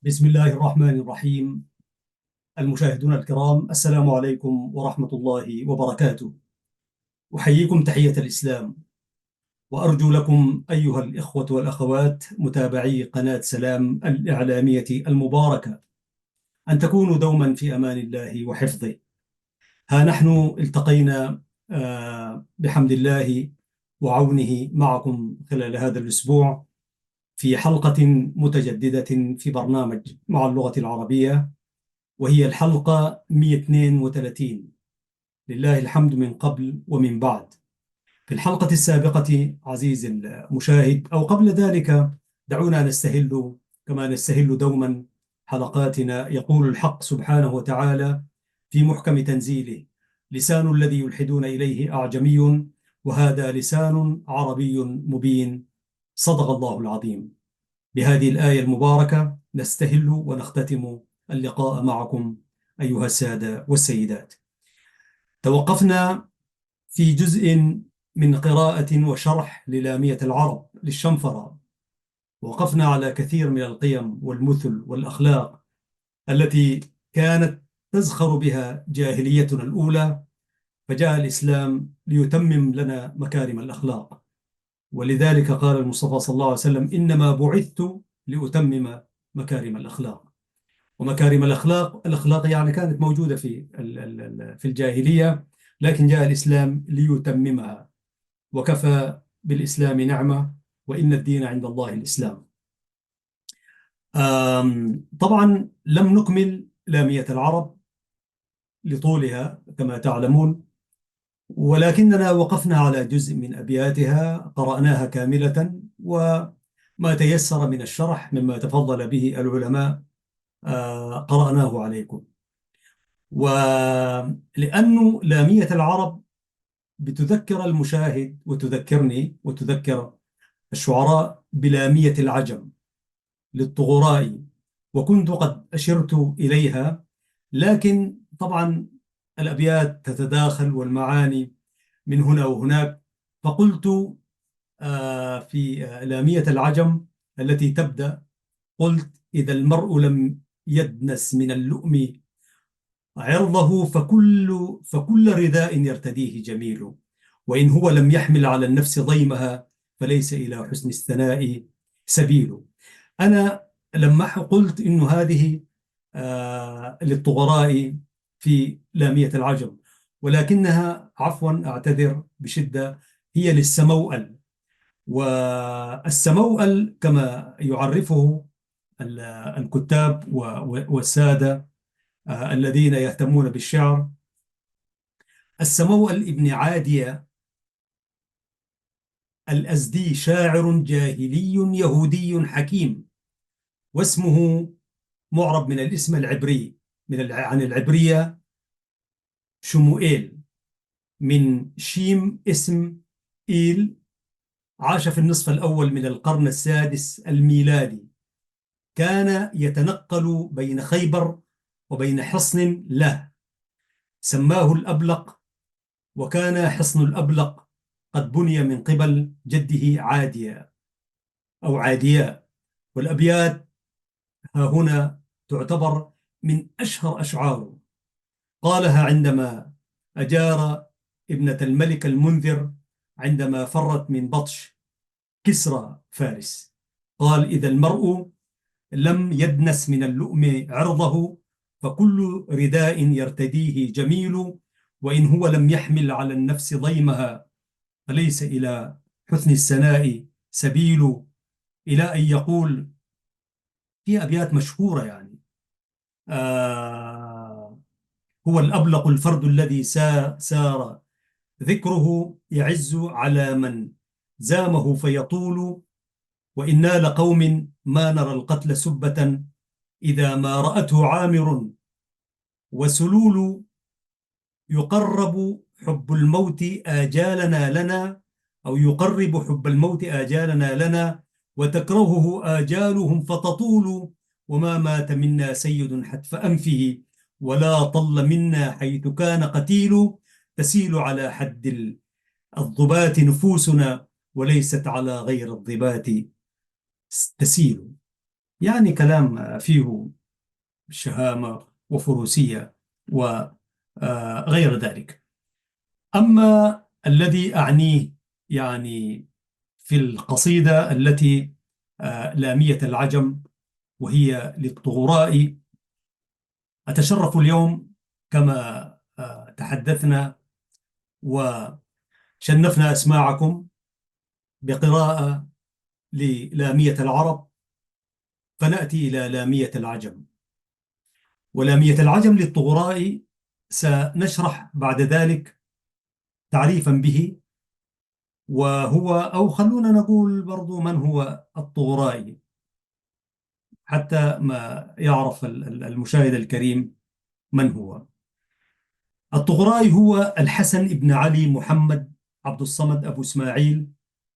بسم الله الرحمن الرحيم. المشاهدون الكرام، السلام عليكم ورحمة الله وبركاته. أحييكم تحية الإسلام، وأرجو لكم أيها الإخوة والأخوات متابعي قناة سلام الإعلامية المباركة أن تكونوا دوما في أمان الله وحفظه. ها نحن التقينا بحمد الله وعونه معكم خلال هذا الأسبوع في حلقة متجددة في برنامج مع اللغة العربية، وهي الحلقة 132. لله الحمد من قبل ومن بعد. في الحلقة السابقة عزيزي المشاهد، أو قبل ذلك، دعونا نستهل كما نستهل دوما حلقاتنا. يقول الحق سبحانه وتعالى في محكم تنزيله: لسان الذي يلحدون إليه أعجمي وهذا لسان عربي مبين. صدق الله العظيم. بهذه الآية المباركة نستهل ونختتم اللقاء معكم أيها السادة والسيدات. توقفنا في جزء من قراءة وشرح للامية العرب للشنفرة، وقفنا على كثير من القيم والمثل والأخلاق التي كانت تزخر بها جاهليتنا الأولى، فجاء الإسلام ليتمم لنا مكارم الأخلاق. ولذلك قال المصطفى صلى الله عليه وسلم: إنما بعثت لأتمم مكارم الأخلاق. ومكارم الأخلاق يعني كانت موجودة في الجاهلية، لكن جاء الإسلام ليتممها. وكفى بالإسلام نعمة، وإن الدين عند الله الإسلام. طبعا لم نكمل لامية العرب لطولها كما تعلمون، ولكننا وقفنا على جزء من أبياتها، قرأناها كاملة، وما تيسر من الشرح مما تفضل به العلماء قرأناه عليكم. ولأنه لامية العرب بتذكر المشاهد وتذكرني وتذكر الشعراء بلامية العجم للطغرائي، وكنت قد أشرت إليها، لكن طبعا الأبيات تتداخل والمعاني من هنا وهناك. فقلت في لامية العجم التي تبدأ، قلت: إذا المرء لم يدنس من اللؤم عرضه فكل رداء يرتديه جميل، وإن هو لم يحمل على النفس ضيمها فليس إلى حسن الثناء سبيل. أنا لما قلت إنه هذه للطغراء في لامية العجم، ولكنها عفوا أعتذر بشدة، هي للسموأل. والسموأل كما يعرفه الكتاب والسادة الذين يهتمون بالشعر: السموأل ابن عادية الأزدي شاعر جاهلي يهودي حكيم، واسمه معرب من الاسم العبري، عن العبرية شموئيل، من شيم اسم إيل. عاش في النصف الأول من القرن السادس الميلادي. كان يتنقل بين خيبر وبين حصن له سماه الأبلق، وكان حصن الأبلق قد بني من قبل جده عادية أو عادياء. والأبيات ها هنا تعتبر من أشهر أشعاره. قالها عندما أجار ابنة الملك المنذر عندما فرت من بطش كسرى فارس. قال: إذا المرء لم يدنس من اللؤم عرضه فكل رداء يرتديه جميل، وإن هو لم يحمل على النفس ضيمها فليس إلى حسن السناء سبيل. إلى أن يقول في أبيات مشهورة يعني هو الأبلق الفرد الذي سار ذكره يعز على من زامه فيطول، وإنا لقوم ما نرى القتل سبة إذا ما رأته عامر وسلول. يقرب حب الموت آجالنا لنا، أو يقرب حب الموت آجالنا لنا، وتكرهه آجالهم فتطول. وما مات منا سيد حتف أنفه، ولا طل منا حيث كان قتيل. تسيل على حد الضبات نفوسنا، وليست على غير الضبات تسيل. يعني كلام فيه شهامة وفروسية وغير ذلك. أما الذي أعنيه يعني في القصيدة التي لامية العجم، وهي للطغراء، أتشرف اليوم كما تحدثنا وشنفنا أسماعكم بقراءة للامية العرب، فنأتي إلى لامية العجم. ولامية العجم للطغراء سنشرح بعد ذلك تعريفا به، وهو، أو خلونا نقول برضو، من هو الطغرائي حتى ما يعرف المشاهد الكريم من هو. الطغرائي هو الحسن بن علي محمد عبد الصمد أبو إسماعيل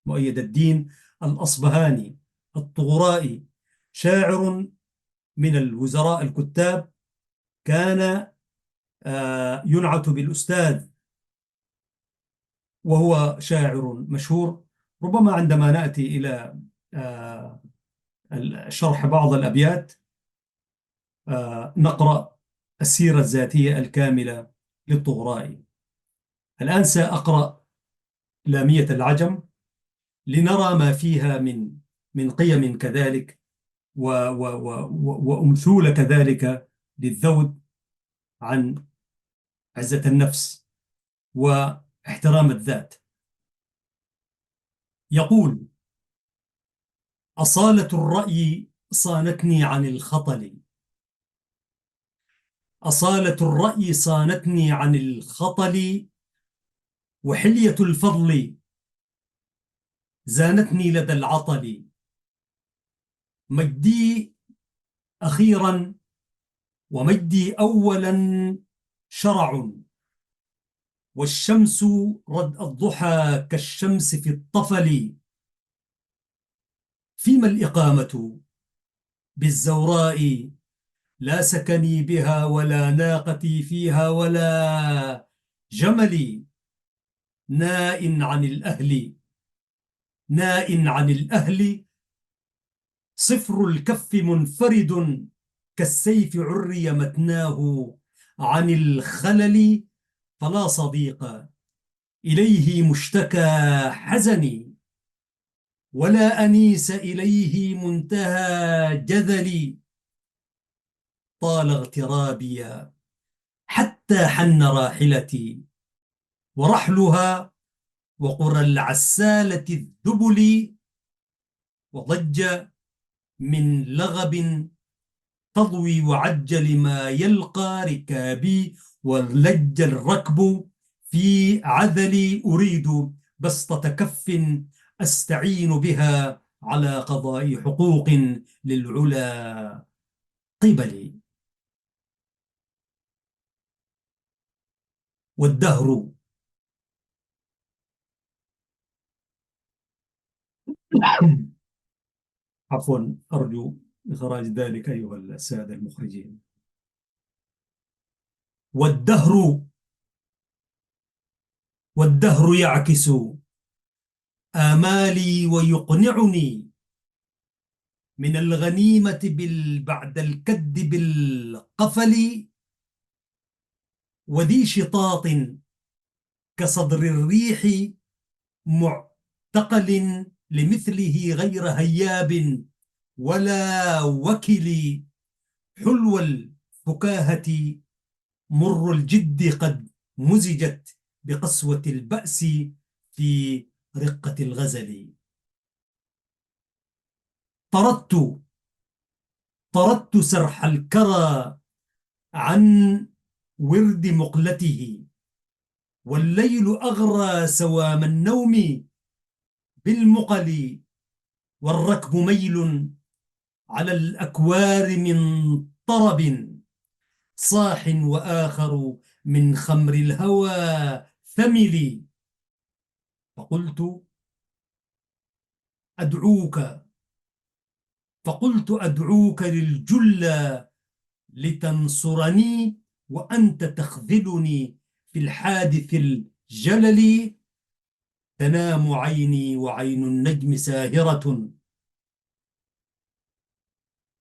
مؤيد الدين الأصبهاني الطغرائي، شاعر من الوزراء الكتاب، كان ينعت بالأستاذ، وهو شاعر مشهور. ربما عندما نأتي إلى آه، شرح بعض الأبيات نقرأ السيرة الذاتية الكاملة للطغرائي. الآن سأقرأ لامية العجم لنرى ما فيها من قيم كذلك وأمثول كذلك للذود عن عزة النفس واحترام الذات. يقول: أصالة الرأي صانتني عن الخطل، أصالة الرأي صانتني عن الخطل، وحلية الفضل زانتني لدى العطل. مجدي أخيرا ومجدي أولا شرع، والشمس رد الضحى كالشمس في الطفل. فيما الإقامة بالزوراء، لا سكني بها ولا ناقتي فيها ولا جملي. ناء عن الأهل، ناء عن الأهل، صفر الكف منفرد كالسيف عري متناه عن الخلل. فلا صديق إليه مشتكى حزني، ولا أنيس إليه منتهى جذلي. طال اغترابي حتى حن راحلتي، ورحلها وقرى العسالة الذبل. وضج من لغب تضوي وعج لما يلقى ركابي، ولج الركب في عذلي. أريد بسطة كف أستعين بها على قضاء حقوق للعلا قبلي. والدهر عفوا، أرجو إخراج ذلك أيها السادة المخرجين. والدهر، والدهر يعكس آمالي ويقنعني من الغنيمة بعد الكد بالقفل. وذي شطاط كصدر الريح معتقل، لمثله غير هياب ولا وكل. حلو الفكاهة مر الجد قد مزجت بقسوة البأس في رقة الغزل. طردت، طردت سرح الكرى عن ورد مقلته، والليل أغرى سوام النوم بالمقل. والركب ميل على الأكوار من طرب صاح، وآخر من خمر الهوى ثمل. فقلت أدعوك، فقلت أدعوك للجلة لتنصرني، وأنت تخذلني في الحادث الجلل. تنام عيني وعين النجم ساهرة،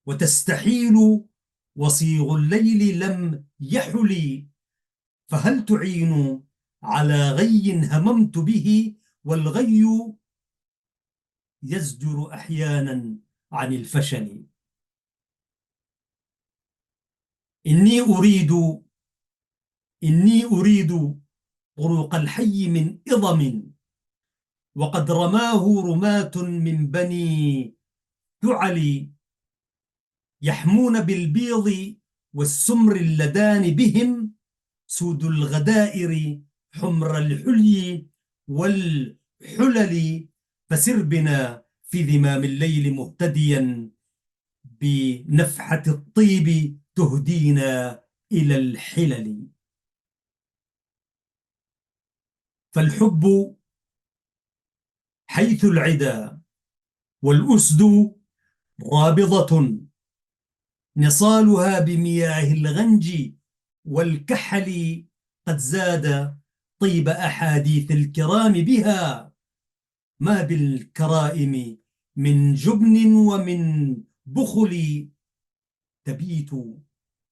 وتستحيل وصيغ الليل لم يحل، فهل تعين على غي هممت به، والغي يزجر أحيانا عن الفشل. إني أريد إني أريد طرق الحي من إضم، وقد رماه رماة من بني ثعل، يحمون بالبيض والسمر اللذان بهم سود الغدائر حمر الحلي والحلل. فسر بنا في ذمام الليل مهتديا بنفحة الطيب تهدينا إلى الحلل. فالحب حيث العدا والأسد رابضة، نصالها بمياه الغنج والكحل، قد زاد طيب أحاديث الكرام بها، ما بالكرائم من جبن ومن بخل. تبيت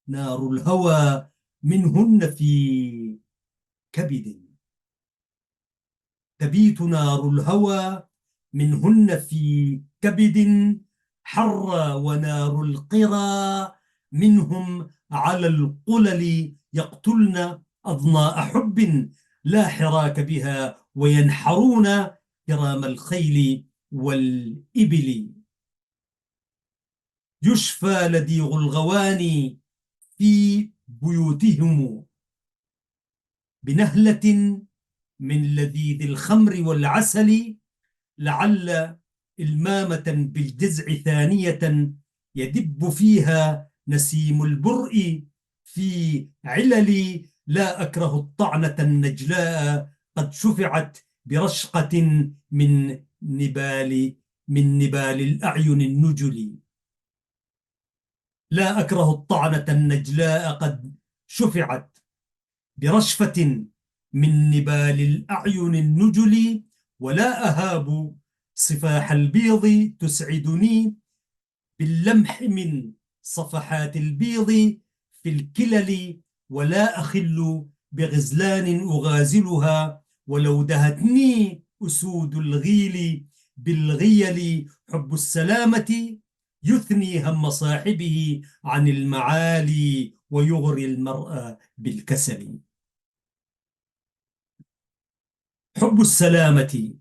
نار الهوى منهن في كبد تبيت نار الهوى منهن في كبد، حر ونار القرى منهم على القلل، يقتلن أضناء حب لا حراك بها، وينحرون كرام الخيل والإبل. يشفى لديغ الغواني في بيوتهم بنهلة من لذيذ الخمر والعسل، لعل المامة بالجزع ثانية يدب فيها نسيم البرء في علل. لا أكره الطعنة النجلاء قد شفعت برشقة من نبال الأعين النجل. لا أكره الطعنة النجلاء قد شفعت برشفة من نبال الأعين النجل، ولا أهاب صفاح البيض تسعدني باللمح من صفحات البيض في الكلل، ولا أخل بغزلان أغازلها ولو دهتني أسود الغيل بالغيل. حب السلامة يثني هم صاحبه عن المعالي ويغري المرء بالكسل. حب السلامة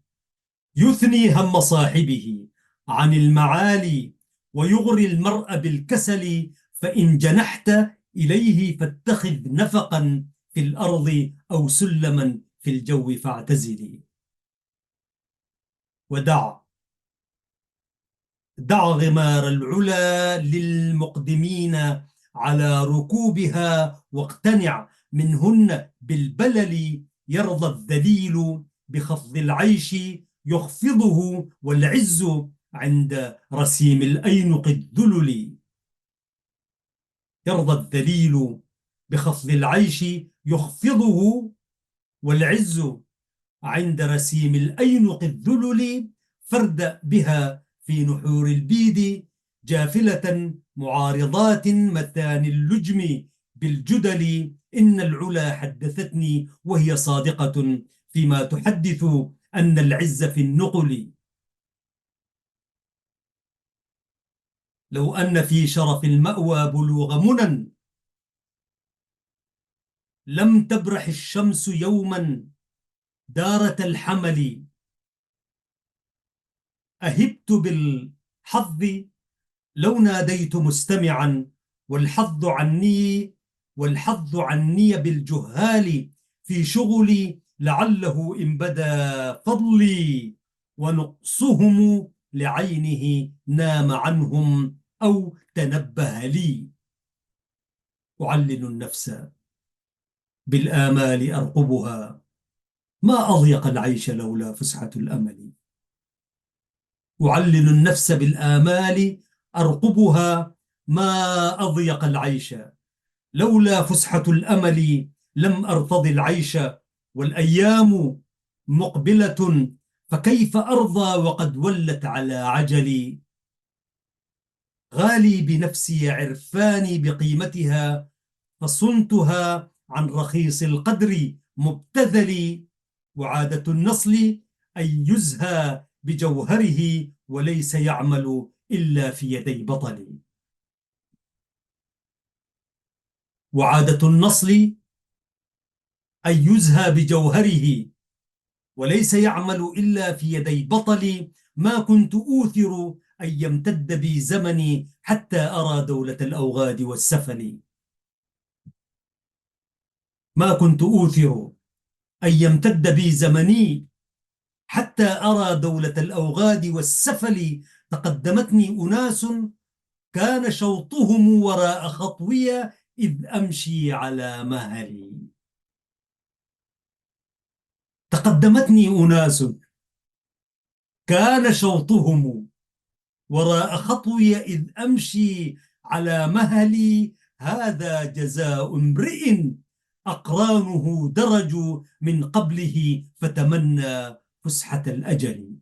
يثني هم صاحبه عن المعالي ويغري المرء بالكسل، فإن جنحت إليه فاتخذ نفقا في الأرض أو سلما في الجو فاعتزلي. دع غمار العلا للمقدمين على ركوبها، واقتنع منهن بالبلل. يرضى الذليل بخفض العيش يخفضه، والعز عند رسيم الأينق الذلل. يرضى الذليل بخفض العيش يخفضه، والعز عند رسيم الأينق الذلل. فرد بها في نحور البيد جافلة معارضات مثاني اللجم بالجدل. إن العلا حدثتني وهي صادقة فيما تحدث أن العز في النقل. لو أن في شرف المأوى بلوغ منى، لم تبرح الشمس يوما دارة الحمل. أهبت بالحظ لو ناديت مستمعا، والحظ عني بالجهال في شغلي. لعله إن بدا فضلي ونقصهم لعينه نام عنهم أو تنبه لي. أعلل النفس بالآمال أرقبها، ما أضيق العيش لولا فسحة الأمل. أعلل النفس بالآمال أرقبها، ما أضيق العيش لولا فسحة الأمل. لم أرتضي العيش والأيام مقبلة، فكيف أرضى وقد ولت على عجلي. غالي بنفسي عرفاني بقيمتها، فصنتها عن رخيص القدر مبتذلي. وعادة النصل أن يزهى بجوهره، وليس يعمل إلا في يدي بطل. وعادة النصل أن يزهى بجوهره، وليس يعمل إلا في يدي بطل. ما كنت أوثر أن يمتد بي زمني حتى أرى دولة الأوغاد والسفل. ما كنت أوثر أن يمتد بي زمني حتى أرى دولة الأوغاد والسفل. تقدمتني أناس كان شوطهم وراء خطوي، إذ أمشي على مهلي. تقدمتني أناس كان شوطهم وراء خطوي، إذ أمشي على مهلي. هذا جزاء امرئ أقرانه درجوا من قبله، فتمنى فسحة الأجل.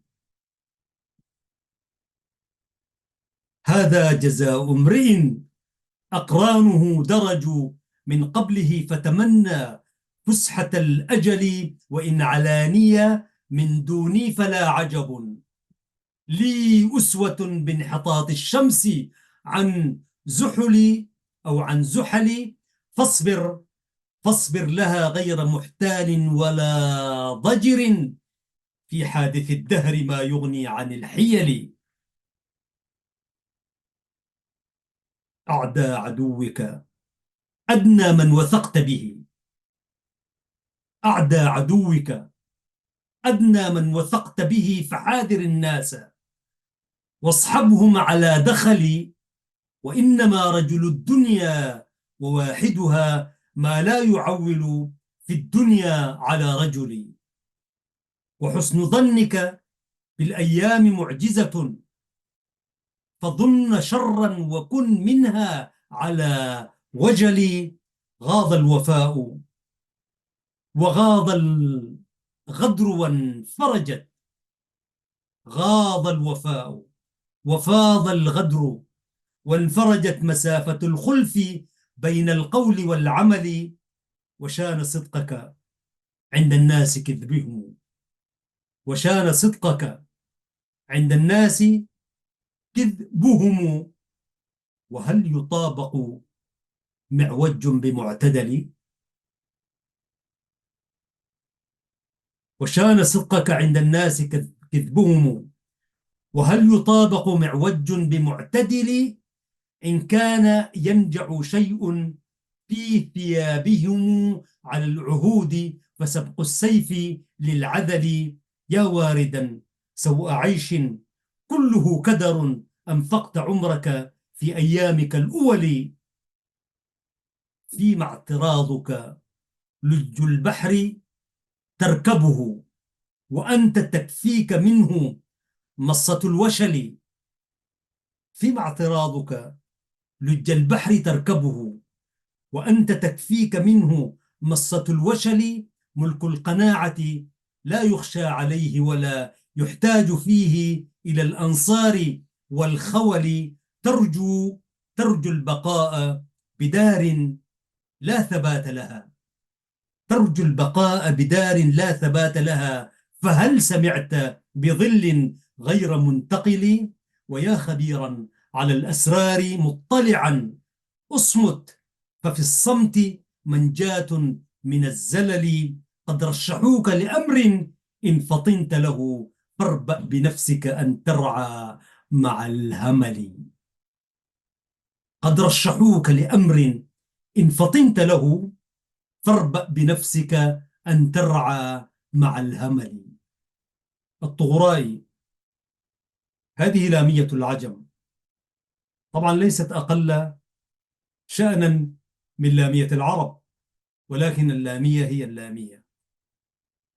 هذا جزاء امرئ أقرانه درجوا من قبله، فتمنى فسحة الأجل. وإن علانية من دوني فلا عجب، لي أسوة بانحطاط الشمس عن زحلي أو عن زحلي. فاصبر لها غير محتال ولا ضجر، في حادث الدهر ما يغني عن الحيل. أعدى عدوك أدنى من وثقت به، أعدى عدوك أدنى من وثقت به، فحاذر الناس واصحبهم على دخل. وإنما رجل الدنيا وواحدها، ما لا يعول في الدنيا على رجل. وحسن ظنك بالأيام معجزة، فظن شرا وكن منها على وجل. غاض الوفاء وغاض الغدر وانفرجت، غاض الوفاء وفاض الغدر، وانفرجت مسافة الخلف بين القول والعمل. وشان صدقك عند الناس كذبهم، وشان صدقك عند الناس كذبهم. وهل يطابق معوج بمعتدل؟ وشان صدقك عند الناس كذبهم، وهل يطابق معوج بمعتدل؟ إن كان ينجع شيء في ثيابهم على العهود، فسبق السيف للعذل. يا واردا سوء عيش كله كدر، أنفقت عمرك في أيامك الأول. فيما اعتراضك لج البحر تركبه، وأنت تكفيك منه مصة الوشل. فيما اعتراضك لج البحر تركبه، وأنت تكفيك منه مصة الوشل. ملك القناعة لا يخشى عليه، ولا يحتاج فيه إلى الأنصار والخول. ترجو البقاء بدار لا ثبات لها، ترجو البقاء بدار لا ثبات لها. فهل سمعت بظل غير منتقل؟ ويا خبيرا على الأسرار مطلعا، اصمت ففي الصمت منجاة من الزلل. قد رشحوك لأمر إن فطنت له، فاربأ بنفسك أن ترعى مع الهمل. قد رشحوك لأمر إن فطنت له، فاربأ بنفسك أن ترعى مع الهمل. الطغرائي. هذه لامية العجم، طبعا ليست أقل شأنا من لامية العرب، ولكن اللامية هي اللامية،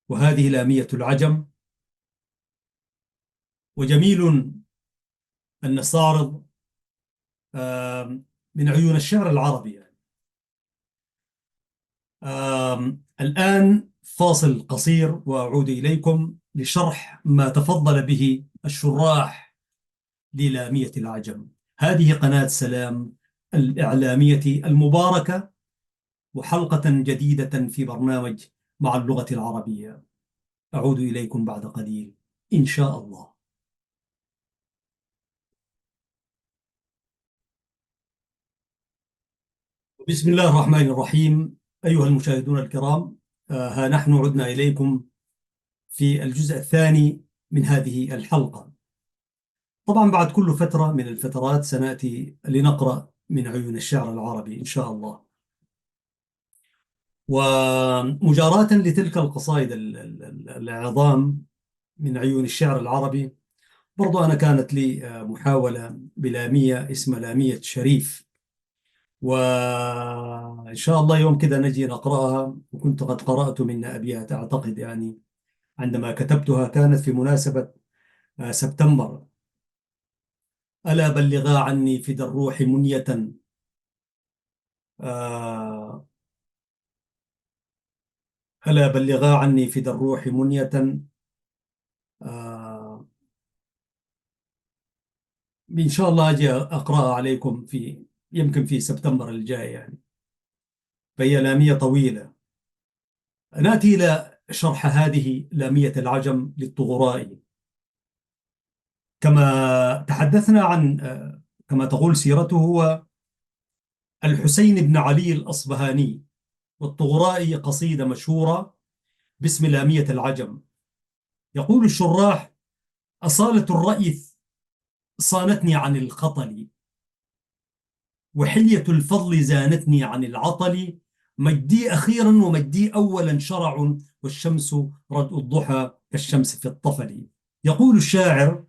وهذه لامية العجم. وجميل أن نستعرض من عيون الشعر العربي يعني. الآن فاصل قصير، وأعود إليكم لشرح ما تفضل به الشراح للامية العجم. هذه قناة سلام الإعلامية المباركة، وحلقة جديدة في برنامج مع اللغة العربية. أعود إليكم بعد قليل إن شاء الله. بسم الله الرحمن الرحيم. أيها المشاهدون الكرام، ها نحن عدنا إليكم في الجزء الثاني من هذه الحلقة. طبعا بعد كل فترة من الفترات سنأتي لنقرأ من عيون الشعر العربي إن شاء الله. ومجاراة لتلك القصائد العظام من عيون الشعر العربي، برضو أنا كانت لي محاولة بلامية اسمها لامية شريف، وإن شاء الله يوم كده نجي نقرأها. وكنت قد قرأت من أبيات أعتقد، يعني عندما كتبتها كانت في مناسبة سبتمبر. ألا بلغا عني فدى الروح منية، آه، ألا بلغا عني فدى الروح منية. آه، إن شاء الله أجي أقرأها عليكم في يمكن في سبتمبر الجاي يعني. فهي لامية طويلة. نأتي إلى شرح هذه لامية العجم للطغرائي. كما تحدثنا عن كما تقول سيرته، هو الحسين بن علي الأصبهاني، والطغرائي قصيدة مشهورة باسم لامية العجم. يقول الشراح: أصالة الرأي صانتني عن الخطل، وحلية الفضل زانتني عن العطل. مجدي أخيرا ومجدي أولا شرع، والشمس ردء الضحى كالشمس في الطفل. يقول الشاعر: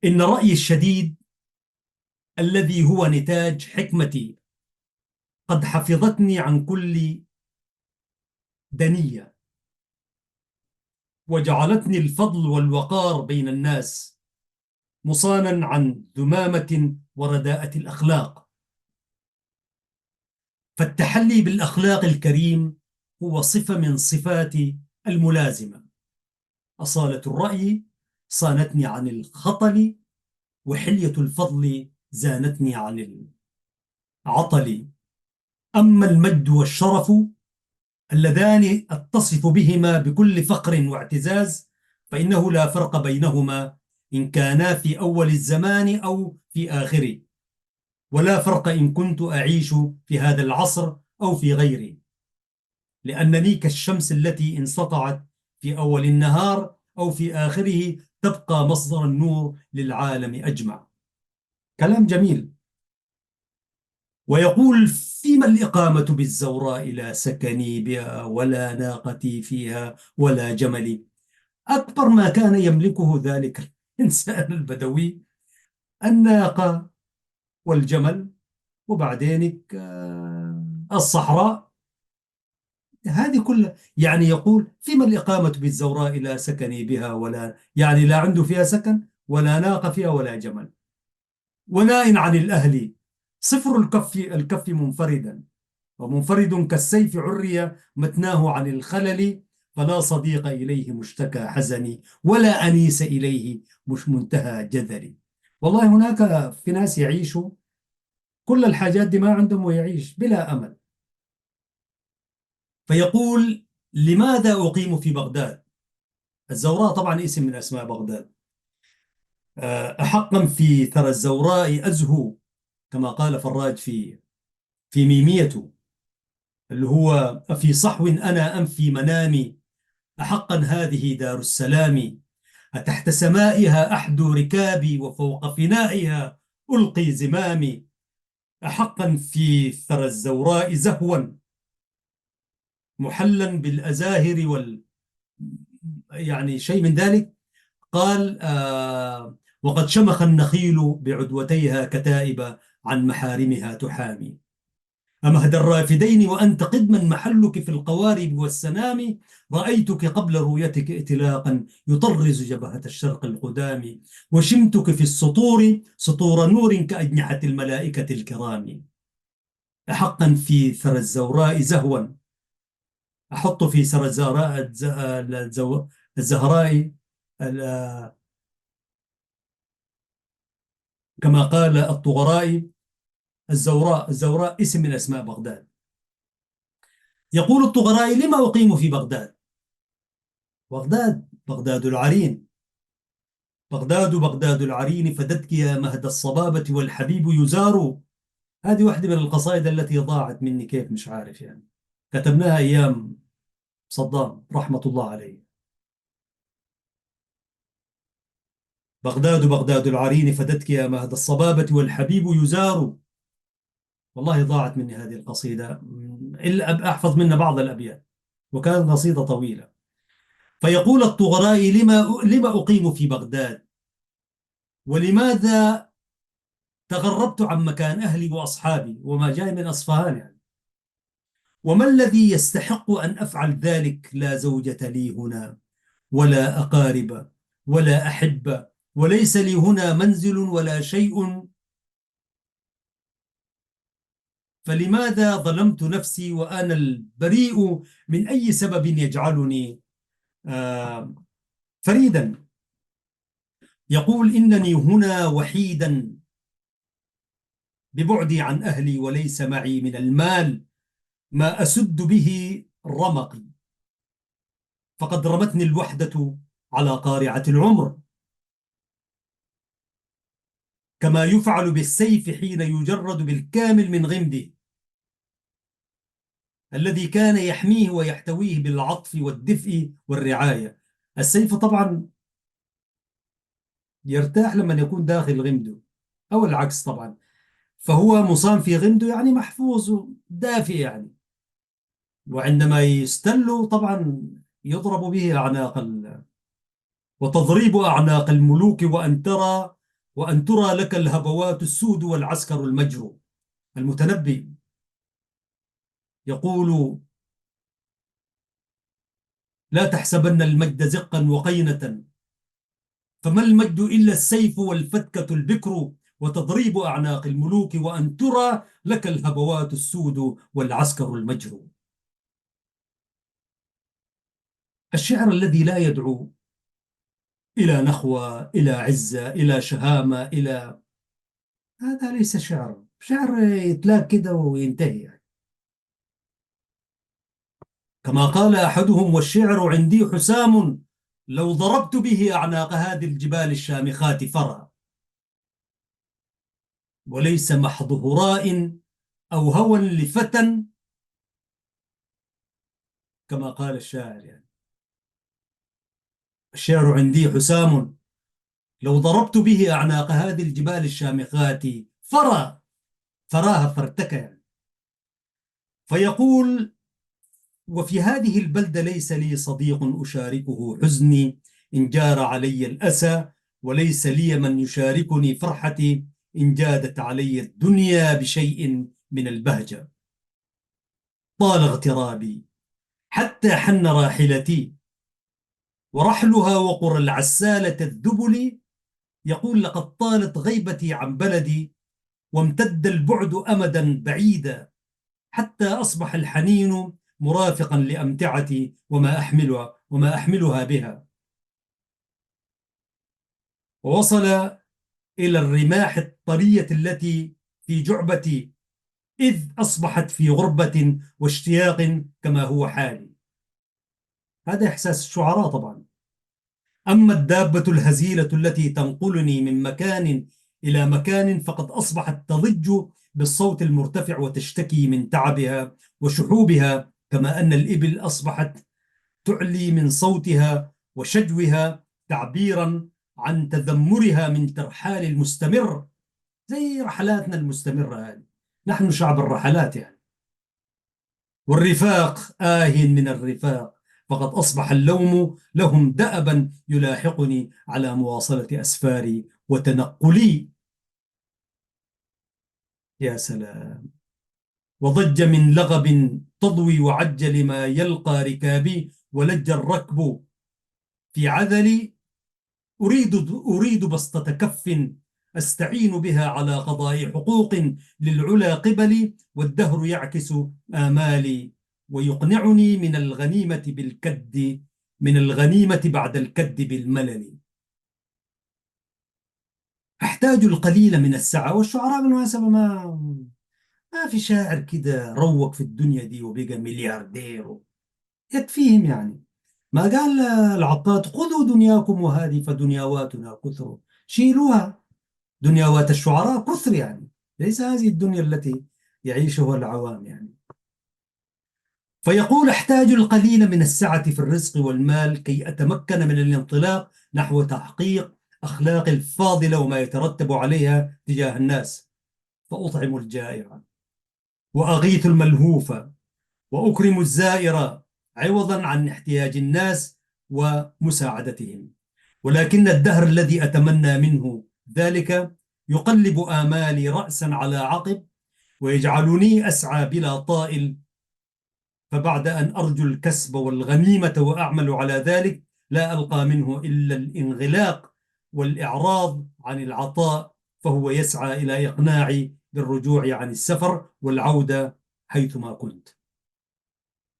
إن رأيي الشديد الذي هو نتاج حكمتي قد حفظتني عن كل دنية، وجعلتني الفضل والوقار بين الناس، مصانا عن ذمامة ورداءة الأخلاق. فالتحلي بالأخلاق الكريم هو صفة من صفاتي الملازمة. أصالة الرأي صانتني عن الخطل، وحلية الفضل زانتني عن العطل. أما المجد والشرف اللذان أتصف بهما بكل فخر واعتزاز، فإنه لا فرق بينهما إن كانا في أول الزمان أو في آخره، ولا فرق إن كنت أعيش في هذا العصر أو في غيره، لأنني كالشمس التي إن سطعت في أول النهار أو في آخره تبقى مصدر النور للعالم أجمع. كلام جميل. ويقول: فيما الإقامة بالزوراء لا سكني بها ولا ناقتي فيها ولا جملي. أكبر ما كان يملكه ذلك الإنسان البدوي الناقة والجمل، وبعدين الصحراء. هذه كلها يعني يقول: فيما الإقامة بالزوراء لا سكني بها، ولا يعني لا عنده فيها سكن ولا ناقة فيها ولا جمل. ونائن عن الأهل صفر الكف منفردا، ومنفرد كالسيف عري متناه عن الخلل. فلا صديق إليه مشتكى حزني، ولا أنيس إليه مش منتهى جذري. والله هناك في ناس يعيشوا كل الحاجات دي ما عندهم، ويعيش بلا أمل. فيقول: لماذا أقيم في بغداد؟ الزوراء طبعا اسم من أسماء بغداد. أحقا في ثرى الزوراء أزهو، كما قال فراج في ميميته، اللي هو: في صحو أنا أم في منامي، أحقا هذه دار السلام. أتحت سمائها أحدو ركابي، وفوق فنائها ألقي زمامي. أحقا في ثرى الزوراء زهوا، محلا بالأزاهر يعني شيء من ذلك. قال: وقد شمخ النخيل بعدوتيها كتائب عن محارمها تحامي. أمهد الرافدين وأنت قدما محلك في القوارب والسنام. رأيتك قبل رؤيتك ائتلاقا يطرز جبهة الشرق القدام. وشمتك في السطور سطور نور كأجنحة الملائكة الكرام. أحقا في ثرى الزوراء زهوا، أحط في ثرى الزهراء الزهراء كما قال الطغرائي: الزوراء، الزوراء اسم من أسماء بغداد. يقول الطغرائي: لما أقيم في بغداد؟ بغداد بغداد العرين، بغداد بغداد العرين، فدتك يا مهد الصبابة والحبيب يزار. هذه واحدة من القصائد التي ضاعت مني، كيف مش عارف يعني. كتبناها أيام صدام رحمة الله عليه. بغداد بغداد العرين، فدتك يا مهد الصبابة والحبيب يزار. والله ضاعت مني هذه القصيدة، إلا أحفظ منها بعض الأبيات، وكانت قصيدة طويلة. فيقول الطغرائي: لما أقيم في بغداد؟ ولماذا تغربت عن مكان أهلي وأصحابي؟ وما جاي من أصفهان يعني. وما الذي يستحق أن أفعل ذلك؟ لا زوجة لي هنا، ولا أقارب، ولا أحبة، وليس لي هنا منزل ولا شيء. فلماذا ظلمت نفسي وأنا البريء من أي سبب يجعلني فريدا؟ يقول: إنني هنا وحيدا ببعدي عن أهلي، وليس معي من المال ما أسد به رمقي، فقد رمتني الوحدة على قارعة العمر، كما يفعل بالسيف حين يجرد بالكامل من غمده الذي كان يحميه ويحتويه بالعطف والدفء والرعاية. السيف طبعا يرتاح لما يكون داخل غمده، أو العكس طبعا. فهو مصان في غمده يعني محفوظ دافئ يعني. وعندما يستل طبعا يضرب به أعناق وتضريب أعناق الملوك، وأن ترى لك الهبوات السود والعسكر المجروح. المتنبي يقول: لا تحسبن المجد زقا وقينة، فما المجد إلا السيف والفتكة البكر، وتضريب أعناق الملوك، وأن ترى لك الهبوات السود والعسكر المجروح. الشعر الذي لا يدعو إلى نخوة، إلى عزة، إلى شهامة، هذا ليس شعر. شعر يتلاقى كده وينتهي يعني. كما قال أحدهم: والشعر عندي حسام، لو ضربت به أعناق هذه الجبال الشامخات فرا، وليس محض هراء أو هوى لفتى، كما قال الشاعر يعني. الشعر عندي حسام، لو ضربت به أعناق هذه الجبال الشامخات فرا، فراها فارتكى يعني. فيقول: وفي هذه البلدة ليس لي صديق أشاركه حزني إن جار علي الأسى، وليس لي من يشاركني فرحتي إن جادت علي الدنيا بشيء من البهجة. طال اغترابي حتى حن راحلتي، ورحلها وقر العسالة الذبل. يقول: لقد طالت غيبتي عن بلدي، وامتد البعد أمدا بعيدا، حتى أصبح الحنين مرافقا لأمتعتي وما أحملها بها. ووصل إلى الرماح الطرية التي في جعبتي، إذ أصبحت في غربة واشتياق كما هو حالي. هذا إحساس الشعراء طبعا. أما الدابة الهزيلة التي تنقلني من مكان إلى مكان، فقد أصبحت تضج بالصوت المرتفع وتشتكي من تعبها وشحوبها، كما أن الإبل أصبحت تعلي من صوتها وشجوها تعبيرا عن تذمرها من ترحال المستمر، زي رحلاتنا المستمرة هذه. نحن شعب الرحلات يعني. والرفاق من الرفاق، فقد أصبح اللوم لهم دأبا يلاحقني على مواصلة أسفاري وتنقلي. يا سلام. وضج من لغب تضوي وعج لما يلقى ركابي، ولج الركب في عذلي، أريد بسطة كف أستعين بها على قضاء حقوق للعلا قبلي، والدهر يعكس آمالي ويقنعني من الغنيمة بعد الكد بالملل. أحتاج القليل من السعة. والشعراء بالمناسبة ما في شاعر كده روق في الدنيا دي وبقى ملياردير يكفيهم يعني. ما قال العطاد خذوا دنياكم وهذه فدنياواتنا كثر، شيلوها. دنياوات الشعراء كثر يعني، ليس هذه الدنيا التي يعيشها العوام يعني. فيقول احتاج القليل من السعة في الرزق والمال كي أتمكن من الانطلاق نحو تحقيق أخلاق الفاضلة وما يترتب عليها تجاه الناس، فأطعم الجائع وأغيث الملهوف وأكرم الزائر عوضا عن احتياج الناس ومساعدتهم. ولكن الدهر الذي أتمنى منه ذلك يقلب آمالي رأسا على عقب ويجعلني أسعى بلا طائل. فبعد أن أرجو الكسب والغنيمة وأعمل على ذلك لا ألقى منه إلا الانغلاق والإعراض عن العطاء، فهو يسعى إلى إقناعي بالرجوع عن السفر والعودة حيثما كنت.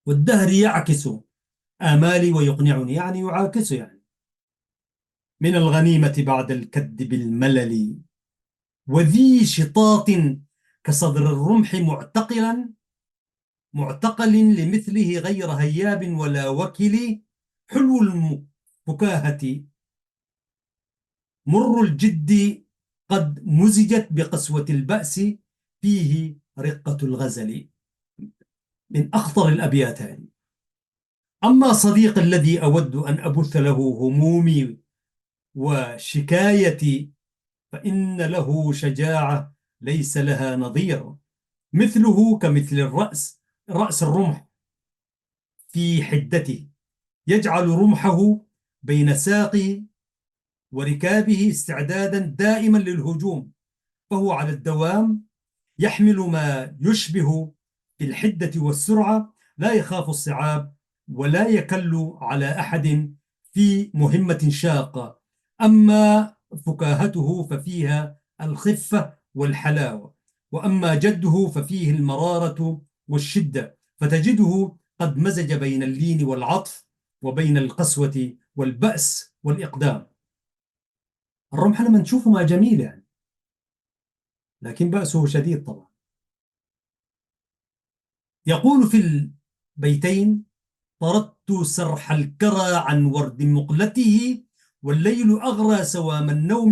والدهر يعكس آمالي ويقنعني، يعني يعاكس يعني. من الغنيمة بعد الكد بالملل وذي شطاط كصدر الرمح معتقل لمثله غير هياب ولا وكل. حلو الفكاهة مر الجد قد مزجت بقسوة البأس، فيه رقة الغزل. من أخطر الأبيات هذه. أما صديقي الذي أود أن أبث له همومي وشكايتي فإن له شجاعة ليس لها نظير، مثله كمثل رأس الرمح في حدته، يجعل رمحه بين ساقه وركابه استعدادا دائما للهجوم، فهو على الدوام يحمل ما يشبه الحدة والسرعة، لا يخاف الصعاب ولا يكل على أحد في مهمة شاقة. أما فكاهته ففيها الخفة والحلاوة، وأما جده ففيه المرارة والشدة، فتجده قد مزج بين اللين والعطف وبين القسوة والبأس والإقدام. الرمح لما نشوفه ما جميل يعني، لكن بأسه شديد طبعا. يقول في البيتين: طردت سرح الكرى عن ورد مقلته، والليل أغرى سوام النوم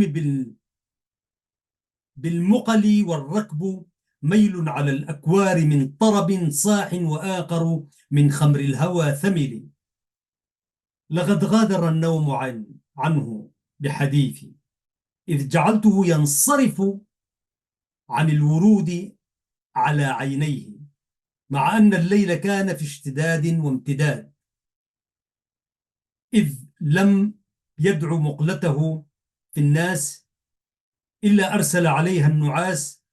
بالمقل، والركب ميل على الأكوار من طرب صاح وآخر من خمر الهوى ثمل. لقد غادر النوم عنه بحديثي، إذ جعلته ينصرف عن الورود على عينيه، مع أن الليل كان في اشتداد وامتداد، إذ لم يدع مقلته في الناس إلا أرسل عليها النعاس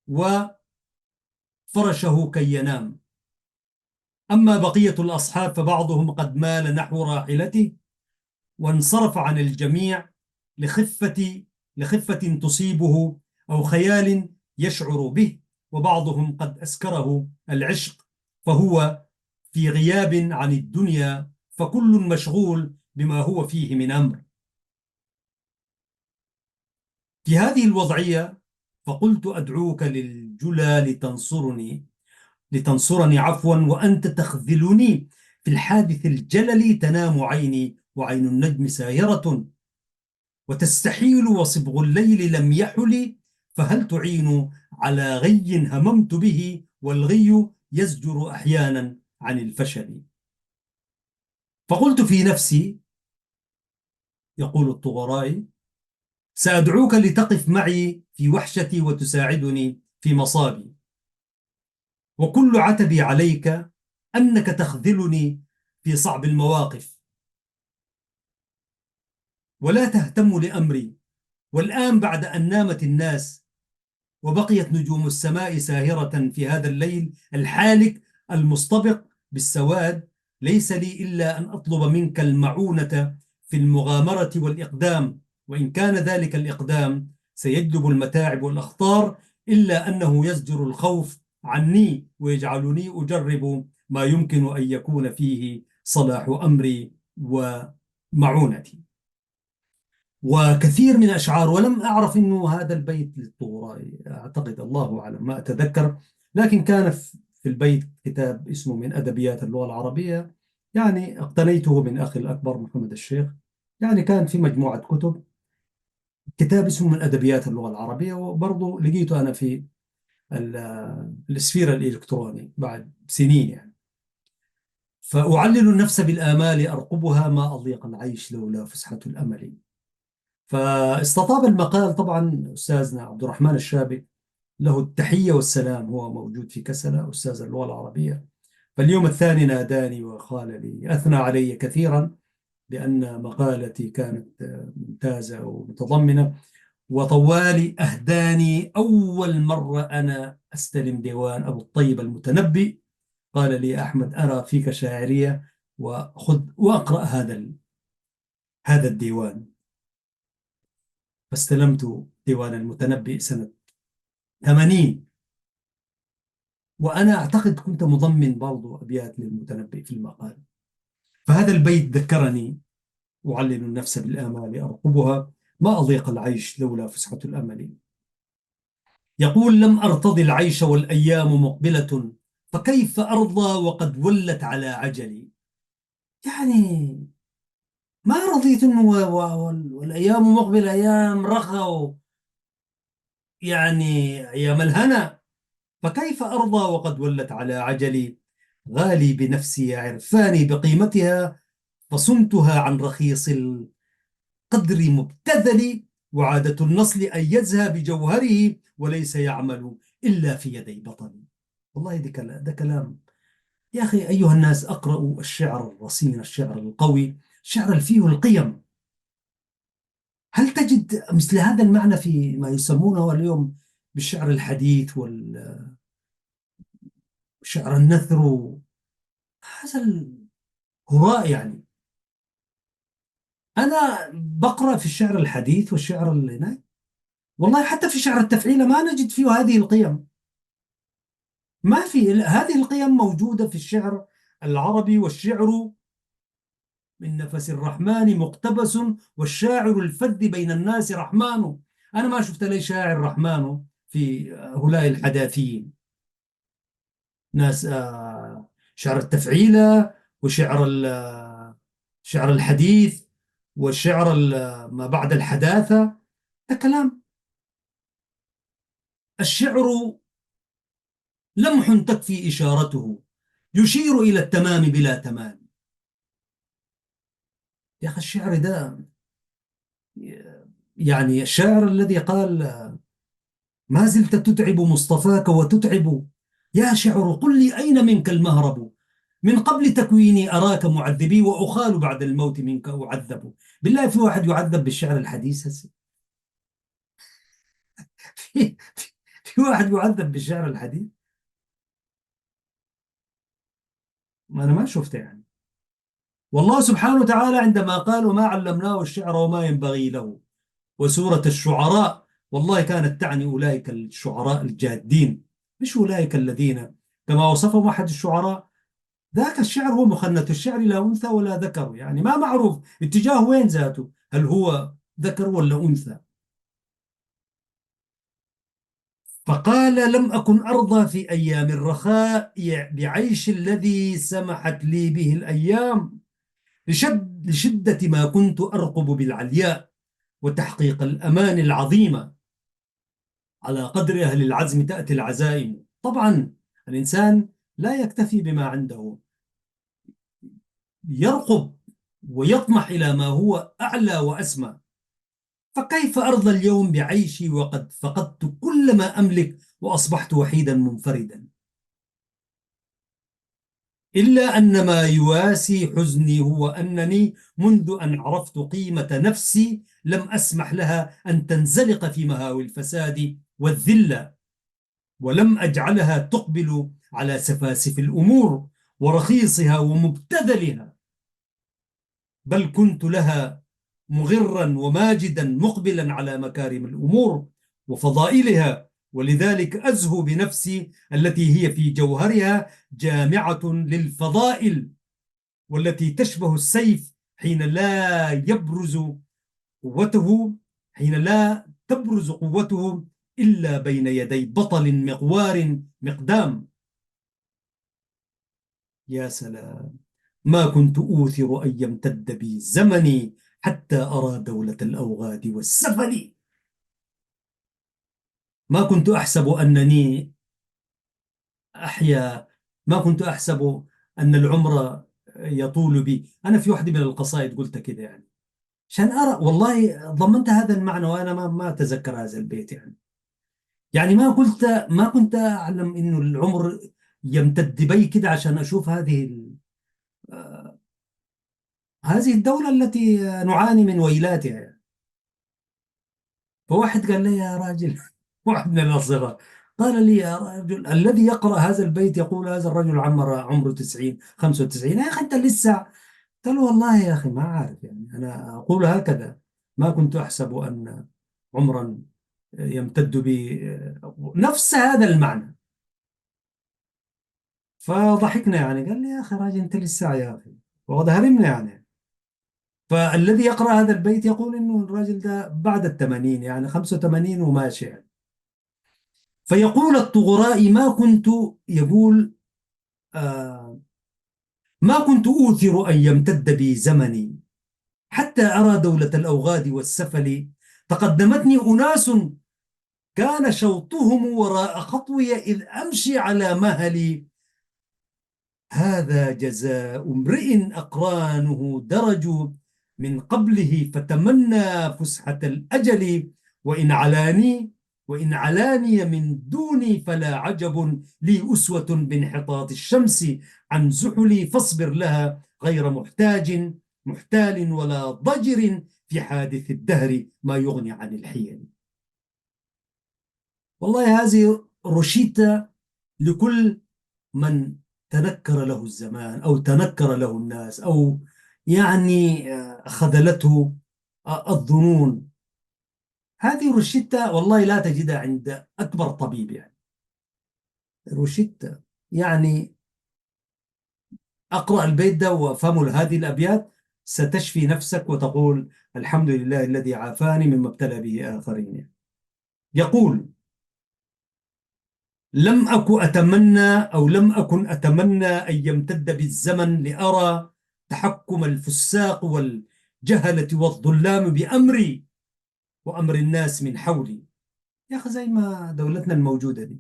وفرشه كي ينام. أما بقية الأصحاب فبعضهم قد مال نحو راحلته وانصرف عن الجميع لخفة تصيبه أو خيال يشعر به، وبعضهم قد أسكره العشق فهو في غياب عن الدنيا، فكل مشغول بما هو فيه من أمر. في هذه الوضعية فقلت أدعوك للجلى لتنصرني عفوا، وأنت تخذلني في الحادث الجلل. تنام عيني وعين النجم ساهرة وتستحيل وصبغ الليل لم يحل، فهل تعين على غي هممت به، والغي يزجر أحيانا عن الفشل. فقلت في نفسي، يقول الطغرائي: سأدعوك لتقف معي في وحشتي وتساعدني في مصابي، وكل عتبي عليك أنك تخذلني في صعب المواقف ولا تهتم لأمري. والآن بعد أن نامت الناس وبقيت نجوم السماء ساهرة في هذا الليل الحالك المصطبق بالسواد، ليس لي إلا أن أطلب منك المعونة في المغامرة والإقدام، وإن كان ذلك الإقدام سيجلب المتاعب والأخطار، إلا أنه يزجر الخوف عني ويجعلني أجرب ما يمكن أن يكون فيه صلاح أمري ومعونتي. وكثير من أشعار، ولم أعرف أنه هذا البيت للطوراء، أعتقد، الله أعلم، ما أتذكر. لكن كان في البيت كتاب اسمه من أدبيات اللغة العربية، يعني اقتنيته من أخي الأكبر محمد الشيخ. يعني كان في مجموعة كتب، كتاب اسمه من أدبيات اللغة العربية، وبرضه لقيته أنا في السفير الإلكتروني بعد سنين يعني. فأعلل النفس بالآمال أرقبها، ما أضيق العيش لولا فسحة الأمل. فاستطاب المقال طبعا أستاذنا عبد الرحمن الشابك، له التحية والسلام، هو موجود في كسلة، أستاذ اللغة العربية. فاليوم الثاني ناداني وقال لي، أثنى علي كثيرا بأن مقالتي كانت ممتازة ومتضمنة، وطوالي أهداني. أول مرة أنا أستلم ديوان أبو الطيب المتنبي، قال لي أحمد أرى فيك شاعرية، وخذ وأقرأ هذا الديوان. فاستلمت ديوان المتنبي سنة 80، وأنا أعتقد كنت مضمن برضو أبيات للمتنبي في المقال. فهذا البيت ذكرني: أعلل النفس بالآمال أرقبها، ما أضيق العيش لولا فسحة الأمل. يقول: لم أرتضي العيش والأيام مقبلة، فكيف أرضى وقد ولت على عجلي. يعني ما رضيت أنه والأيام مقبلة، أيام رخا، يعني أيام الهنا، فكيف أرضى وقد ولت على عجلي. غالي بنفسي عرفاني بقيمتها، فصمتها عن رخيص القدر مبتذل. وعادة النصل أن يزهى بجوهره، وليس يعمل إلا في يدي بطل. والله ده كلام. يا أخي أيها الناس، أقرأوا الشعر الرصين، الشعر القوي، الشعر اللي فيه القيم. هل تجد مثل هذا المعنى في ما يسمونه اليوم بالشعر الحديث والشعر النثر؟ هذا الهراء يعني. أنا بقرأ في الشعر الحديث والشعر اللي هناك، والله حتى في شعر التفعيلة ما نجد فيه هذه القيم. ما في هذه القيم موجودة في الشعر العربي. والشعر من نفس الرحمن مقتبس، والشاعر الفذ بين الناس رحمن. أنا ما شفت لي شاعر رحمن في هؤلاء الحداثيين. ناس شعر التفعيلة، وشعر شعر الحديث، والشعر ما بعد الحداثة، ده كلام. الشعر لمح تكفي إشارته، يشير إلى التمام بلا تمام. يا أخي الشعر ده، يعني الشاعر الذي قال: ما زلت تتعب مصطفاك وتتعب، يا شعر قل لي أين منك المهرب. من قبل تكويني أراك معذبي، وأخال بعد الموت منك أعذب. بالله في واحد يعذب بالشعر الحديث هسه؟ في, في واحد يعذب بالشعر الحديث؟ ما أنا ما شفته يعني. والله سبحانه وتعالى عندما قال: وما علمناه الشعر وما ينبغي له، وسورة الشعراء، والله كانت تعني أولئك الشعراء الجادين، مش أولئك الذين كما وصفهم أحد الشعراء: ذاك الشعر هو مخنث الشعر، لا أنثى ولا ذكر. يعني ما معروف اتجاه وين ذاته، هل هو ذكر ولا أنثى. فقال: لم أكن أرضى في أيام الرخاء بعيش الذي سمحت لي به الأيام، لشدة ما كنت أرقب بالعلياء، وتحقيق الأمان العظيمة. على قدر أهل العزم تأتي العزائم. طبعا الإنسان لا يكتفي بما عنده، يرقب ويطمح إلى ما هو أعلى وأسمى. فكيف أرضى اليوم بعيشي وقد فقدت كل ما أملك، وأصبحت وحيدا منفردا؟ إلا أن ما يواسي حزني هو أنني منذ أن عرفت قيمة نفسي لم أسمح لها أن تنزلق في مهاوي الفساد والذلة، ولم أجعلها تقبل على سفاسف الأمور ورخيصها ومبتذلها، بل كنت لها مغرا وماجدا مقبلا على مكارم الأمور وفضائلها. ولذلك أزهو بنفسي التي هي في جوهرها جامعة للفضائل، والتي تشبه السيف حين لا يبرز قوته حين لا تبرز قوته إلا بين يدي بطل مغوار مقدام. يا سلام، ما كنت أوثر أن يمتد بي زمني حتى أرى دولة الأوغاد والسفل. ما كنت أحسب أنني أحيا، ما كنت أحسب أن العمر يطول بي. أنا في واحدة من القصائد قلت كده يعني، عشان أرى، والله ضمنت هذا المعنى وأنا ما أتذكر هذا البيت يعني. يعني ما كنت أعلم إنه العمر يمتد بي كده عشان أشوف هذه الدولة التي نعاني من ويلاتها يعني. فواحد قال لي يا راجل واحد من الأصدقاء قال لي يا رجل، الذي يقرأ هذا البيت يقول هذا الرجل عمره 90 95، يا أخي أنت لسه. قلت له والله يا أخي ما عارف يعني، أنا أقول هكذا، ما كنت أحسب أن عمرا يمتد بي نفس هذا المعنى. فضحكنا يعني، قال لي يا أخي راجل أنت لسه يا أخي، وقد هرمنا يعني. فالذي يقرأ هذا البيت يقول إنه الراجل ده بعد الثمانين يعني 85 وماشي يعني. فيقول الطغراء ما كنت، يقول آه ما كنت أوثر أن يمتد بي زمني حتى أرى دولة الأوغاد والسفل. تقدمتني أناس كان شوطهم وراء خطوي إذ أمشي على مهلي. هذا جزاء امرئ أقرانه درجوا من قبله فتمنى فسحة الأجل. وإن علاني وإن علاني من دوني فلا عجب لي أسوة بانحطاط الشمس عن زحلي. فاصبر لها غير محتال ولا ضجر في حادث الدهر ما يغني عن الحيل. والله هذه روشيتا لكل من تنكر له الزمان أو تنكر له الناس، أو يعني خذلته الظنون. هذه روشيتا والله لا تجدها عند أكبر طبيب يعني. روشيتا يعني أقرأ البيت ده وأفهم هذه الأبيات ستشفي نفسك وتقول الحمد لله الذي عافاني مما ابتلى به آخرين. يقول لم أكن أتمنى أن يمتد بالزمن لأرى تحكم الفساق والجهلة والظلام بأمري وأمر الناس من حولي. يا أخي زي ما دولتنا الموجودة دي،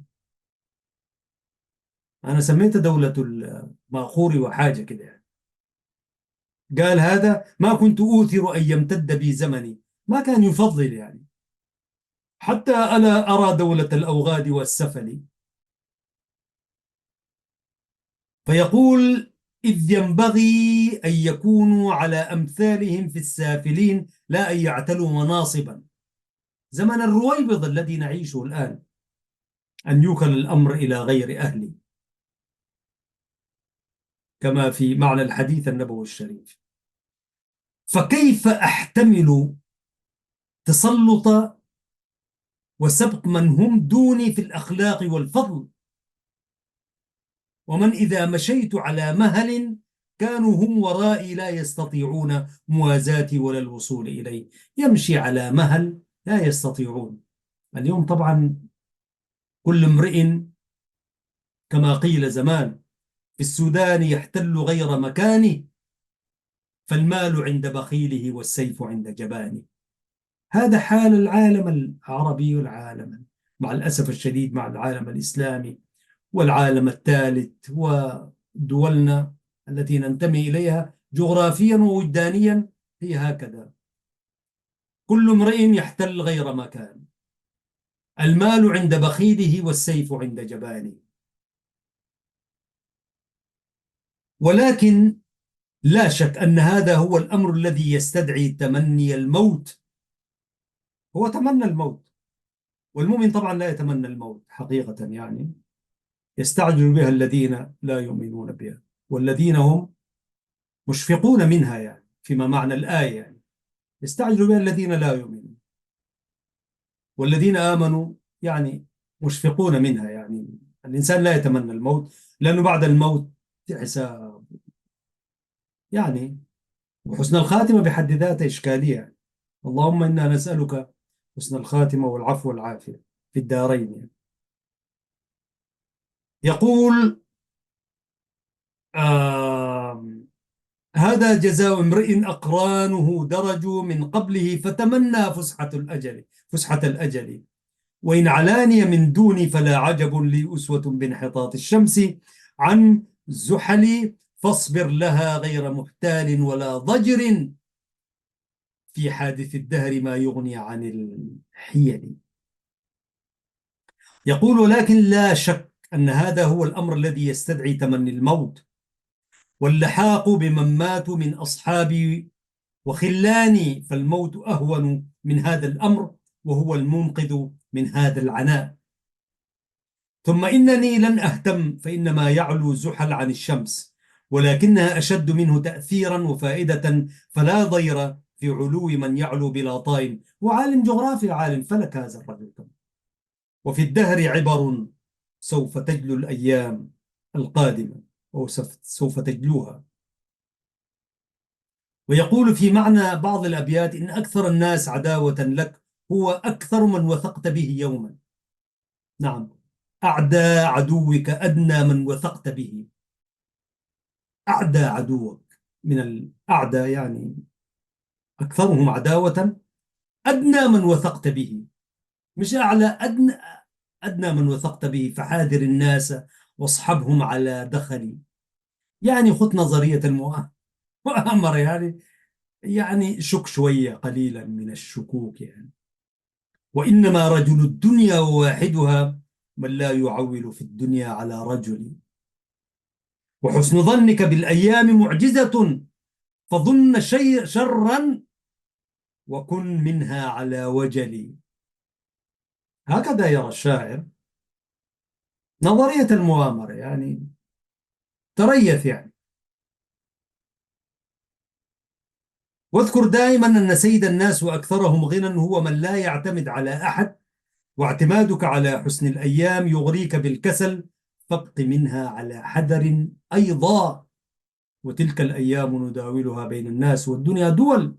أنا سميتها دولة المأخور وحاجة كده يعني. قال هذا ما كنت أوثر أن يمتد بي زمني، ما كان يفضل يعني حتى ألا أرى دولة الأوغاد والسفل. فيقول إذ ينبغي أن يكونوا على أمثالهم في السافلين لا أن يعتلوا مناصبا. زمن الرويبض الذي نعيشه الآن، أن يوكل الأمر إلى غير أهله كما في معنى الحديث النبوي الشريف. فكيف أحتمل تسلط وسبق من هم دوني في الأخلاق والفضل، ومن إذا مشيت على مهل كانوا هم ورائي لا يستطيعون موازاتي ولا الوصول إلي. يمشي على مهل لا يستطيعون. اليوم طبعا كل امرئ كما قيل زمان في السودان يحتل غير مكانه، فالمال عند بخيله والسيف عند جبانه. هذا حال العالم العربي والعالم مع الأسف الشديد مع العالم الإسلامي والعالم الثالث ودولنا التي ننتمي إليها جغرافيا ووجدانيا. هي هكذا، كل امرئ يحتل غير مكان، المال عند بخيله والسيف عند جبانه. ولكن لا شك أن هذا هو الأمر الذي يستدعي تمني الموت. هو تمنى الموت، والمؤمن طبعا لا يتمنى الموت حقيقة يعني. يستعجل بها الذين لا يؤمنون بها والذين هم مشفقون منها يعني، فيما معنى الآية يعني. يستعجل بها الذين لا يؤمنون والذين آمنوا يعني مشفقون منها يعني. الإنسان لا يتمنى الموت لأنه بعد الموت حساب يعني. وحسن الخاتمة بحد ذاتها إشكالية. اللهم إنا نسألك حسن الخاتمة والعفو والعافية في الدارين يعني. يقول آم، هذا جزاء امرئ أقرانه درجوا من قبله فتمنى فسحة الأجل وإن علاني من دوني فلا عجب لي أسوة بانحطاط الشمس عن زحل فاصبر لها غير محتال ولا ضجر في حادث الدهر ما يغني عن الحيل. يقول لكن لا شك أن هذا هو الأمر الذي يستدعي تمني الموت واللحاق بمن ماتوا من أصحابي وخلاني، فالموت أهون من هذا الأمر وهو المنقذ من هذا العناء. ثم إنني لن أهتم فإنما يعلو زحل عن الشمس ولكنها أشد منه تأثيرا وفائدة، فلا ضير في علو من يعلو بلا طائل. وعالم جغرافيا عالم فلك هذا الرجل. وفي الدهر عبر سوف تجلو الأيام القادمة أو سوف تجلوها. ويقول في معنى بعض الأبيات إن أكثر الناس عداوة لك هو أكثر من وثقت به يوما. نعم، أعدى عدوك أدنى من وثقت به. أعدى عدوك من الأعدى يعني أكثرهم عداوة، أدنى من وثقت به، مش أعلى، أدنى. أدنى من وثقت به فحاذر الناس واصحبهم على دخلي. يعني خذ نظرية المؤامرة يعني شك شوية قليلا من الشكوك يعني. وإنما رجل الدنيا وواحدها من لا يعول في الدنيا على رجل. وحسن ظنك بالأيام معجزة فظن شيء شرا وكن منها على وجل. هكذا يرى الشاعر نظرية المؤامرة يعني. تريث يعني. واذكر دائما أن سيد الناس وأكثرهم غنى هو من لا يعتمد على أحد، واعتمادك على حسن الأيام يغريك بالكسل، فابق منها على حذر أيضا. وتلك الأيام نداولها بين الناس والدنيا دول.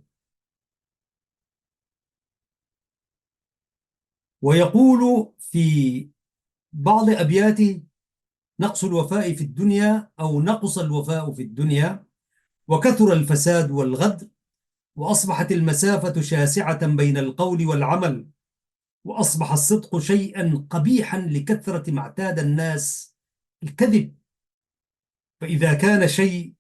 ويقول في بعض أبياته نقص الوفاء في الدنيا أو نقص الوفاء في الدنيا وكثر الفساد والغدر وأصبحت المسافة شاسعة بين القول والعمل وأصبح الصدق شيئا قبيحا لكثرة ما اعتاد الناس الكذب. فإذا كان شيء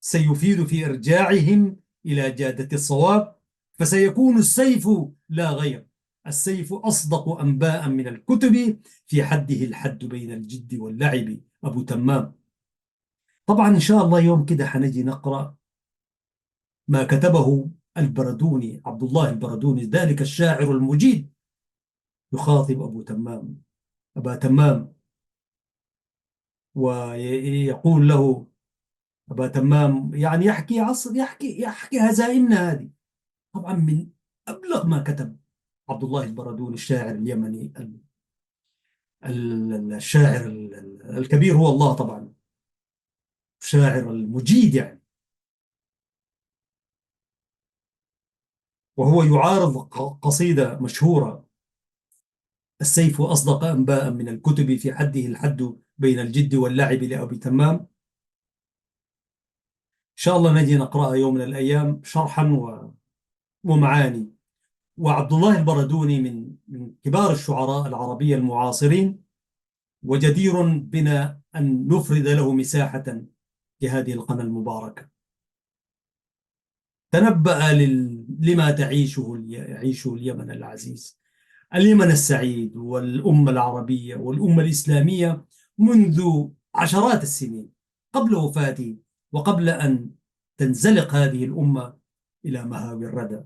سيفيد في إرجاعهم إلى جادة الصواب فسيكون السيف لا غير. السيف أصدق أنباء من الكتب في حده الحد بين الجد واللعب. أبو تمام. طبعا إن شاء الله يوم كده حنجي نقرأ ما كتبه البردوني، عبد الله البردوني ذلك الشاعر المجيد، يخاطب أبو تمام أبا تمام ويقول له أبا تمام يعني يحكي عصر يحكي هزائمنا هذه. طبعا من أبلغ ما كتب عبد الله البردوني الشاعر اليمني الشاعر الكبير هو الله طبعا، الشاعر المجيد يعني. وهو يعارض قصيدة مشهورة السيف أصدق أنباء من الكتب في حده الحد بين الجد واللعب لأبي تمام. إن شاء الله نجي نقرأها يوم من الأيام شرحا ومعاني. وعبد الله البردوني من كبار الشعراء العربية المعاصرين، وجدير بنا أن نفرد له مساحة في هذه القناة المباركة. تنبأ لما يعيشه اليمن العزيز، اليمن السعيد والأمة العربية والأمة الإسلامية منذ عشرات السنين قبل وفاته وقبل أن تنزلق هذه الأمة إلى مهاوي الردى.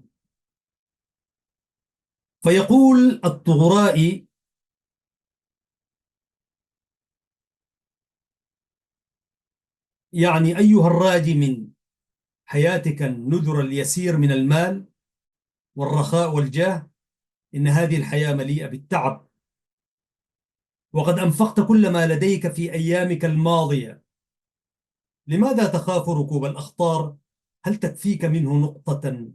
فيقول الطغرائي يعني أيها الراجي من حياتك النذر اليسير من المال والرخاء والجاه، إن هذه الحياة مليئة بالتعب وقد أنفقت كل ما لديك في أيامك الماضية. لماذا تخاف ركوب الأخطار؟ هل تكفيك منه نقطة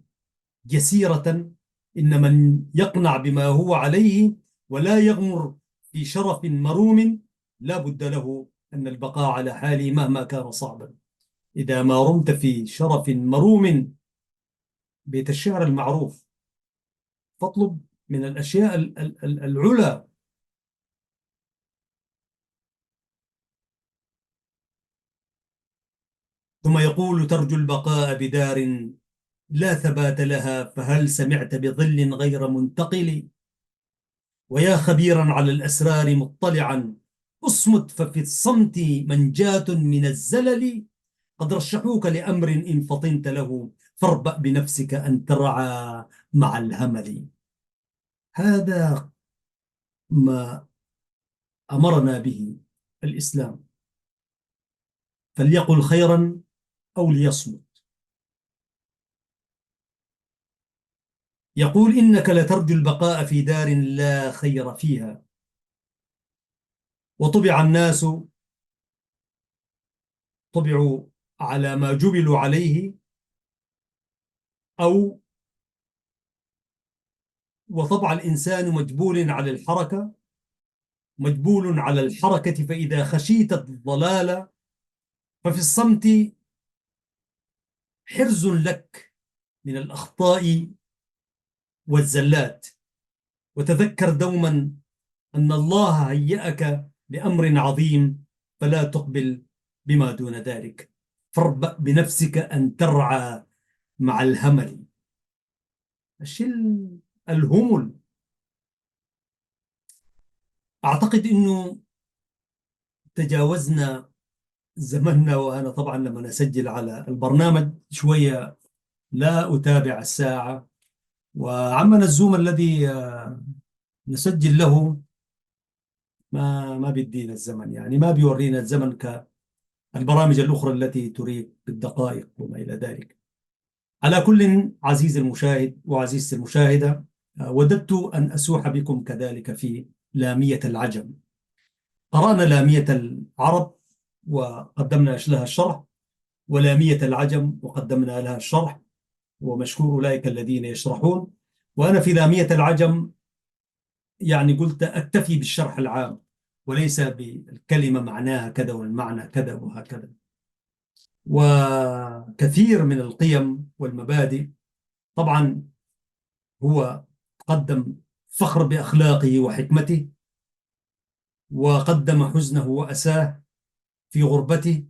يسيرة. إن من يقنع بما هو عليه ولا يغمر في شرف مروم لا بد له أن البقاء على حاله مهما كان صعبا. إذا ما رمت في شرف مروم، بيت الشعر المعروف، فاطلب من الأشياء العلى. ثم يقول: ترجو البقاء بدار لا ثبات لها، فهل سمعت بظل غير منتقل؟ ويا خبيرا على الأسرار مطلعا، اصمت ففي الصمت منجاة من الزلل. قد رشحوك لأمر إن فطنت له، فاربأ بنفسك أن ترعى مع الهمل. هذا ما أمرنا به الإسلام، فليقل خيرا أو ليصمت. يقول: إنك لترجو البقاء في دار لا خير فيها، وطبع الناس، طبعوا على ما جبلوا عليه، أو وطبع الإنسان مجبول على الحركة، مجبول على الحركة. فإذا خشيت الضلال ففي الصمت حرز لك من الأخطاء والزلات. وتذكر دوما أن الله هيأك لأمر عظيم، فلا تقبل بما دون ذلك. فاربأ بنفسك أن ترعى مع الهمل. الشيء الهمل، أعتقد أنه تجاوزنا زمننا. وأنا طبعا لما أسجل على البرنامج شوية لا أتابع الساعة، وعمنا الزوم الذي نسجل له ما بيدينا الزمن، يعني ما بيورينا الزمن كالبرامج الأخرى التي تريد بالدقائق وما إلى ذلك. على كل، عزيزي المشاهد وعزيزتي المشاهدة، وددت أن أسوح بكم كذلك في لامية العجم. قرأنا لامية العرب وقدمنا لها الشرح، ولامية العجم وقدمنا لها الشرح، ومشكور أولئك الذين يشرحون. وأنا في لامية العجم يعني قلت أكتفي بالشرح العام، وليس بالكلمة معناها كذا والمعنى كذا وهكذا. وكثير من القيم والمبادئ طبعا هو قدم فخر بأخلاقه وحكمته، وقدم حزنه وأساه في غربته،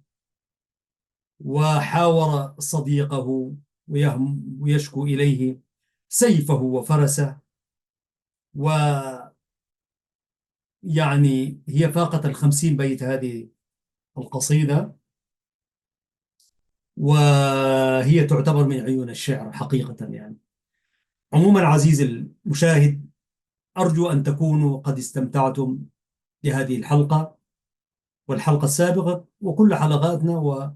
وحاور صديقه ويشكو إليه سيفه وفرسه. ويعني هي فاقت 50 بيت هذه القصيدة، وهي تعتبر من عيون الشعر حقيقة يعني. عموما عزيزي المشاهد، أرجو أن تكونوا قد استمتعتم بهذه الحلقة والحلقة السابقة وكل حلقاتنا و...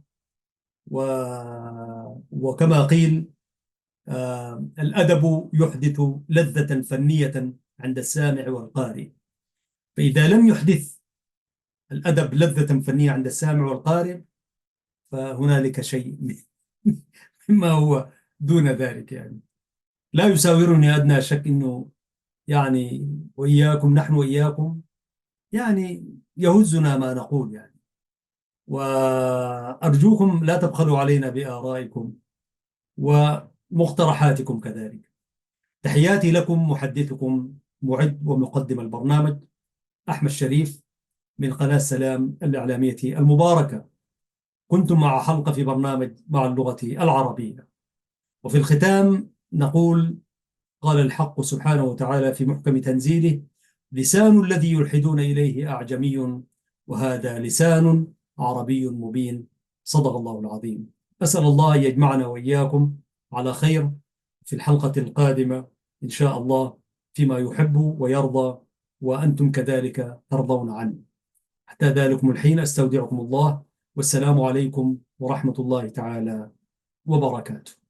وكما قيل: الأدب يحدث لذة فنية عند السامع والقارئ. فإذا لم يحدث الأدب لذة فنية عند السامع والقارئ، فهنالك شيء مما هو دون ذلك يعني. لا يساورني أدنى شك أنه يعني وإياكم، نحن وإياكم يعني يهزنا ما نقول يعني. وأرجوكم لا تبخلوا علينا بآرائكم ومقترحاتكم كذلك. تحياتي لكم، محدثكم معد ومقدم البرنامج أحمد شريف من قناة سلام الإعلامية المباركة. كنتم مع حلقة في برنامج مع اللغة العربية. وفي الختام نقول: قال الحق سبحانه وتعالى في محكم تنزيله: لسان الذي يلحدون إليه أعجمي، وهذا لسان عربي مبين. صدق الله العظيم. أسأل الله أن يجمعنا وإياكم على خير في الحلقة القادمة إن شاء الله، فيما يحب ويرضى وأنتم كذلك ترضون عنه. حتى ذلكم الحين أستودعكم الله، والسلام عليكم ورحمة الله تعالى وبركاته.